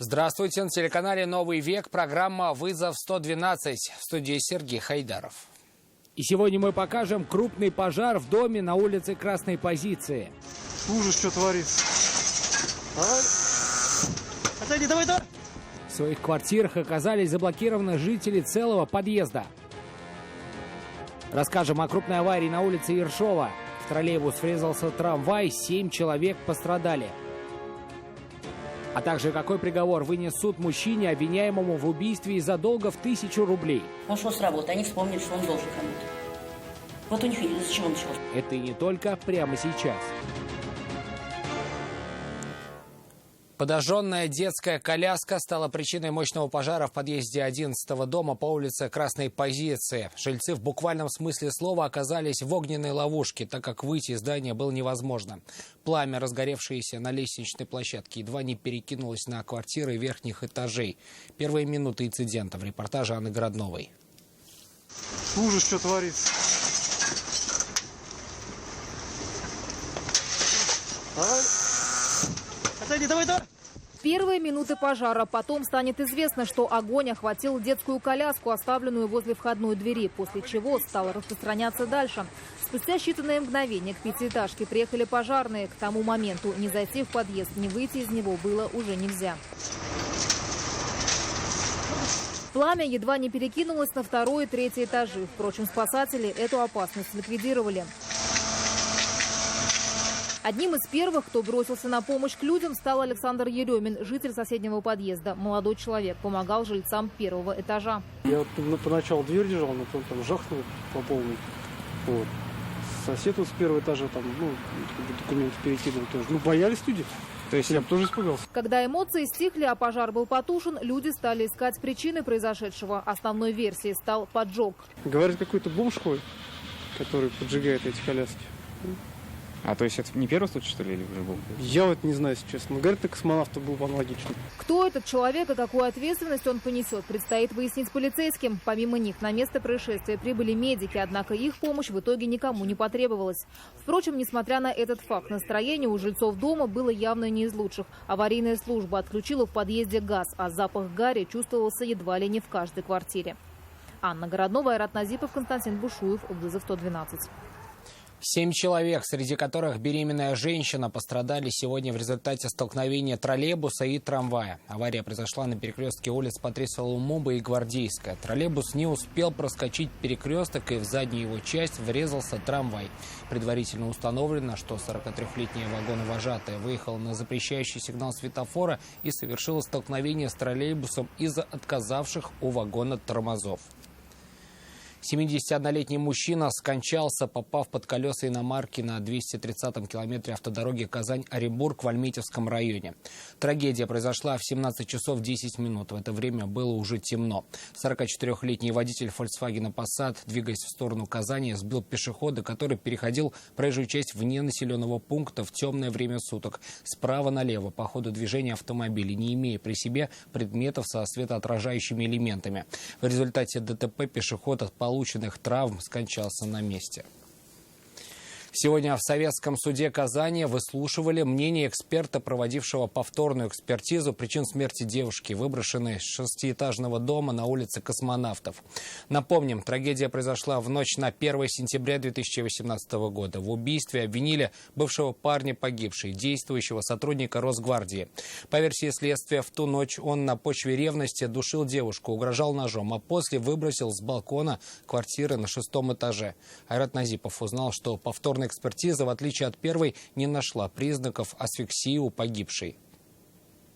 Здравствуйте, на телеканале «Новый век» программа «Вызов 112». В студии Сергей Хайдаров. И сегодня мы покажем крупный пожар в доме на улице Красной Позиции. Ужас, что творится. Давай. Отойди, давай. В своих квартирах оказались заблокированы жители целого подъезда. Расскажем о крупной аварии на улице Ершова. В троллейбус врезался трамвай, 7 человек пострадали. А также какой приговор вынес суд мужчине, обвиняемому в убийстве из-за долга в 1000 рублей. Он шел с работы, они вспомнили, что он должен кому-то. Вот у них видели, из-за чего началось. Это и не только прямо сейчас. Подожженная детская коляска стала причиной мощного пожара в подъезде 11-го дома по улице Красной Позиции. Жильцы в буквальном смысле слова оказались в огненной ловушке, так как выйти из здания было невозможно. Пламя, разгоревшееся на лестничной площадке, едва не перекинулось на квартиры верхних этажей. Первые минуты инцидента в репортаже Анны Городновой. Ужас, что творится. Давай. Отойди, давай. Первые минуты пожара. Потом станет известно, что огонь охватил детскую коляску, оставленную возле входной двери, после чего стал распространяться дальше. Спустя считанные мгновения к пятиэтажке приехали пожарные. К тому моменту ни зайти в подъезд, ни выйти из него было уже нельзя. Пламя едва не перекинулось на второй и третий этажи. Впрочем, спасатели эту опасность ликвидировали. Одним из первых, кто бросился на помощь к людям, стал Александр Еремин, житель соседнего подъезда. Молодой человек помогал жильцам первого этажа. Я поначалу дверь держал, но потом там жахнул по полной. Вот. Сосед с первого этажа там, документы перекидывал тоже. Боялись люди. То есть я бы тоже испугался. Когда эмоции стихли, а пожар был потушен, люди стали искать причины произошедшего. Основной версией стал поджог. Говорят, какой-то бомж ходит, который поджигает эти коляски. А то есть это не первый случай, что ли, или уже был? Я вот не знаю, если честно. Говорят, это космонавт был аналогично. Кто этот человек и какую ответственность он понесет, предстоит выяснить полицейским. Помимо них на место происшествия прибыли медики, однако их помощь в итоге никому не потребовалась. Впрочем, несмотря на этот факт, настроение у жильцов дома было явно не из лучших. Аварийная служба отключила в подъезде газ, а запах гари чувствовался едва ли не в каждой квартире. Анна Городнова, Айрат Назипов, Константин Бушуев. Вызов 112. 7 человек, среди которых беременная женщина, пострадали сегодня в результате столкновения троллейбуса и трамвая. Авария произошла на перекрестке улиц Патриса Лумумба и Гвардейская. Троллейбус не успел проскочить перекресток, и в заднюю его часть врезался трамвай. Предварительно установлено, что 43-летняя вагоновожатая выехала на запрещающий сигнал светофора и совершила столкновение с троллейбусом из-за отказавших у вагона тормозов. 71-летний мужчина скончался, попав под колеса иномарки на 230-м километре автодороги Казань-Оренбург в Альметьевском районе. Трагедия произошла в 17 часов 10 минут. В это время было уже темно. 44-летний водитель Volkswagen Passat, двигаясь в сторону Казани, сбил пешехода, который переходил проезжую часть вне населенного пункта в темное время суток. Справа налево по ходу движения автомобиля, не имея при себе предметов со светоотражающими элементами. В результате ДТП пешеход от полученных травм скончался на месте. Сегодня в Советском суде Казани выслушивали мнение эксперта, проводившего повторную экспертизу причин смерти девушки, выброшенной с 6-этажного дома на улице Космонавтов. Напомним, трагедия произошла в ночь на 1 сентября 2018 года. В убийстве обвинили бывшего парня погибшей, действующего сотрудника Росгвардии. По версии следствия, в ту ночь он на почве ревности душил девушку, угрожал ножом, а после выбросил с балкона квартиры на 6-м этаже. Айрат Назипов узнал, что повторная экспертиза, в отличие от первой, не нашла признаков асфиксии у погибшей.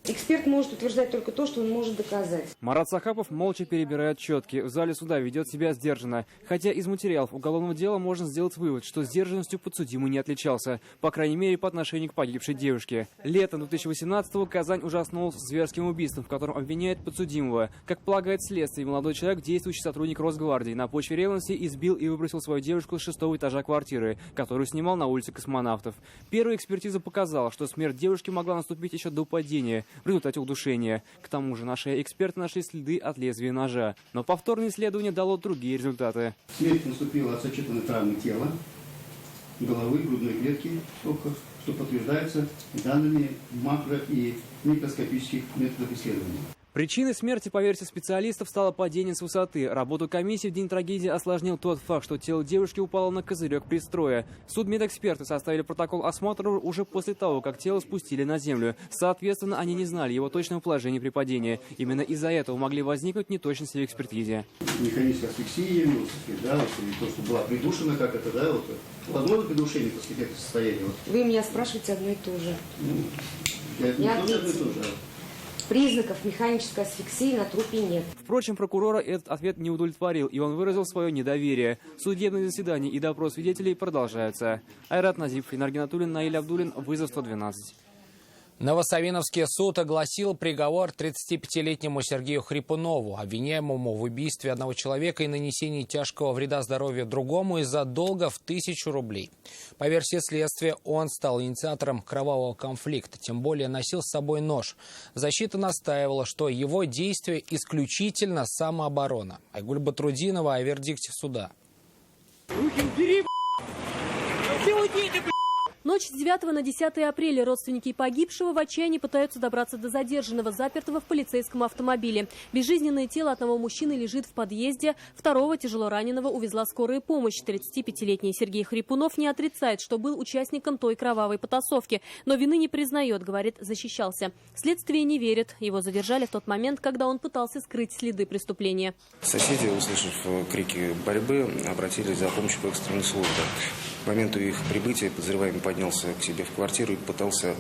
Эксперт может утверждать только то, что он может доказать. Марат Сахапов молча перебирает четки. В зале суда ведет себя сдержанно. Хотя из материалов уголовного дела можно сделать вывод, что сдержанностью подсудимый не отличался. По крайней мере, по отношению к погибшей девушке. Летом 2018-го Казань ужаснулась зверским убийством, в котором обвиняет подсудимого. Как полагает следствие, молодой человек, действующий сотрудник Росгвардии, на почве ревности избил и выбросил свою девушку с 6-го этажа квартиры, которую снимал на улице Космонавтов. Первая экспертиза показала, что смерть девушки могла наступить еще до падения, в результате удушения. К тому же на шее эксперты нашли следы от лезвия ножа. Но повторное исследование дало другие результаты. Смерть наступила от сочетанной травмы тела, головы, грудной клетки, что подтверждается данными макро- и микроскопических методов исследования. Причиной смерти, по версии специалистов, стало падение с высоты. Работу комиссии в день трагедии осложнил тот факт, что тело девушки упало на козырек пристроя. Судмедэксперты составили протокол осмотра уже после того, как тело спустили на землю. Соответственно, они не знали его точного положения при падении. Именно из-за этого могли возникнуть неточности в экспертизе. Механизм асфиксии, да, вот, и то, что была придушена, как это, да, вот, возможно придушение после этого состояния. Вот. Вы меня спрашиваете одно и то же. Я одно и то же. Признаков механической асфиксии на трупе нет. Впрочем, прокурора этот ответ не удовлетворил, и он выразил свое недоверие. Судебные заседания и допрос свидетелей продолжаются. Айрат Назипов, Инар Гинатуллин, Наиль Абдуллин, вызов 112. Новосавиновский суд огласил приговор 35-летнему Сергею Хрипунову, обвиняемому в убийстве одного человека и нанесении тяжкого вреда здоровью другому из-за долга в 1000 рублей. По версии следствия, он стал инициатором кровавого конфликта, тем более носил с собой нож. Защита настаивала, что его действие исключительно самооборона. Айгуль Батрудинова о вердикте суда. Руки убери, все уйдите, Ночь с 9 на 10 апреля родственники погибшего в отчаянии пытаются добраться до задержанного, запертого в полицейском автомобиле. Безжизненное тело одного мужчины лежит в подъезде, второго тяжело раненого увезла скорая помощь. 35-летний Сергей Хрипунов не отрицает, что был участником той кровавой потасовки, но вины не признает, говорит, защищался. Следствие не верит. Его задержали в тот момент, когда он пытался скрыть следы преступления. Соседи, услышав крики борьбы, обратились за помощью в экстренную службу. К моменту их прибытия подозреваемый поднялся к себе в квартиру и пытался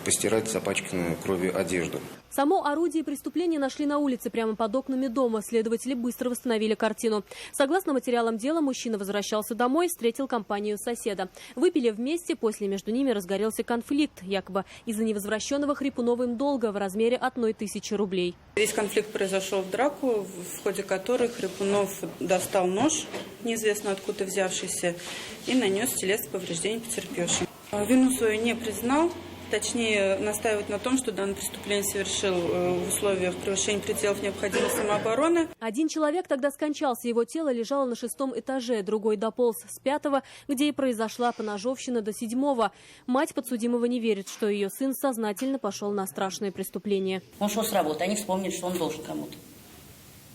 постирать запачканную кровью одежду. Само орудие преступления нашли на улице, прямо под окнами дома. Следователи быстро восстановили картину. Согласно материалам дела, мужчина возвращался домой, встретил компанию соседа. Выпили вместе, после между ними разгорелся конфликт, якобы из-за невозвращенного Хрипуновым долга в размере 1000 рублей. Весь конфликт произошел в драку, в ходе которой Хрипунов достал нож, неизвестно откуда взявшийся, и нанес телесные повреждения потерпевшим. Вину свою не признал. Точнее, настаивать на том, что данное преступление совершил в условиях превышения пределов необходимой самообороны. Один человек тогда скончался, его тело лежало на 6-м этаже, другой дополз с 5-го, где и произошла поножовщина, до 7-го. Мать подсудимого не верит, что ее сын сознательно пошел на страшное преступление. Он шел с работы, они вспомнили, что он должен кому-то.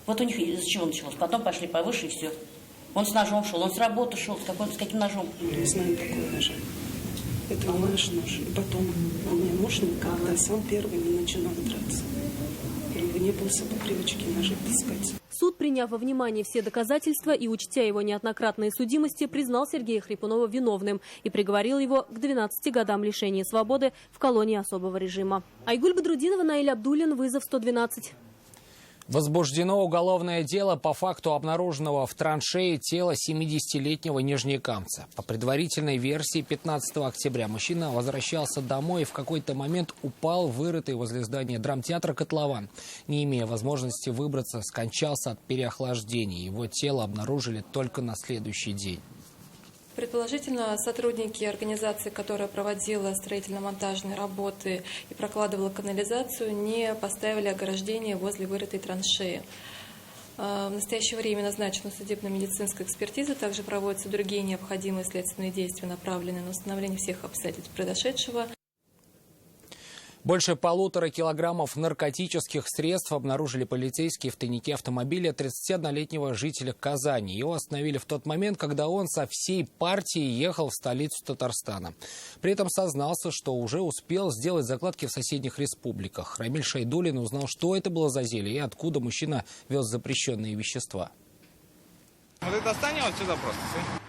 Вот у них из-за чего началось. Потом пошли повыше и все. Он с ножом шел, он с работы шел. С каким ножом? Не знаю такого ножа. Это наш нож. И потом у меня муж никогда сам первый не начинал драться. У него не было с собой привычки ножи таскать. Суд, приняв во внимание все доказательства и учтя его неоднократные судимости, признал Сергея Хрипунова виновным и приговорил его к 12 годам лишения свободы в колонии особого режима. Айгуль Батрудинова, Наиль Абдуллин, вызов 112. Возбуждено уголовное дело по факту обнаруженного в траншее тела 70-летнего нижнекамца. По предварительной версии, 15 октября мужчина возвращался домой и в какой-то момент упал в вырытый возле здания драмтеатра котлован. Не имея возможности выбраться, скончался от переохлаждения. Его тело обнаружили только на следующий день. Предположительно, сотрудники организации, которая проводила строительно-монтажные работы и прокладывала канализацию, не поставили ограждение возле вырытой траншеи. В настоящее время назначена судебно-медицинская экспертиза, также проводятся другие необходимые следственные действия, направленные на установление всех обстоятельств произошедшего. Больше 1,5 килограммов наркотических средств обнаружили полицейские в тайнике автомобиля 31-летнего жителя Казани. Его остановили в тот момент, когда он со всей партией ехал в столицу Татарстана. При этом сознался, что уже успел сделать закладки в соседних республиках. Рамиль Шайдуллин узнал, что это было за зелье и откуда мужчина вез запрещенные вещества. Вот это достань вот сюда просто.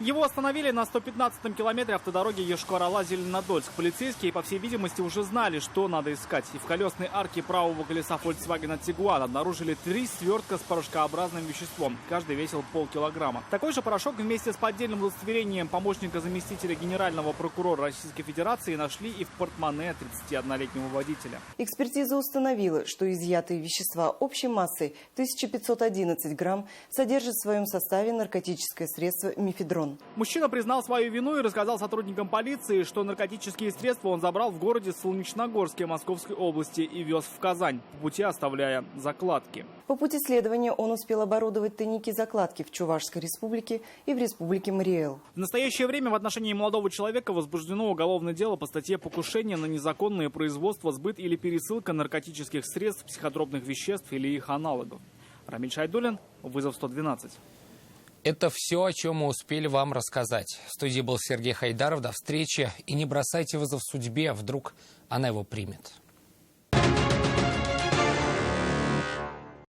Его остановили на 115-м километре автодороги Йошкар-Ола-Зеленодольск. Полицейские, по всей видимости, уже знали, что надо искать. И в колесной арке правого колеса Volkswagen Tiguan обнаружили 3 свертка с порошкообразным веществом. Каждый весил полкилограмма. Такой же порошок вместе с поддельным удостоверением помощника заместителя генерального прокурора Российской Федерации нашли и в портмоне 31-летнего водителя. Экспертиза установила, что изъятые вещества общей массой 1511 грамм содержат в своем составе наркотическое средство мефедрон. Мужчина признал свою вину и рассказал сотрудникам полиции, что наркотические средства он забрал в городе Солнечногорске Московской области и вез в Казань, по пути оставляя закладки. По пути следования он успел оборудовать тайники-закладки в Чувашской республике и в республике Мариэл. В настоящее время в отношении молодого человека возбуждено уголовное дело по статье «Покушение на незаконное производство, сбыт или пересылка наркотических средств, психотропных веществ или их аналогов». Рамиль Шайдуллин, «Вызов 112». Это все, о чем мы успели вам рассказать. В студии был Сергей Хайдаров. До встречи. И не бросайте вызов судьбе, вдруг она его примет.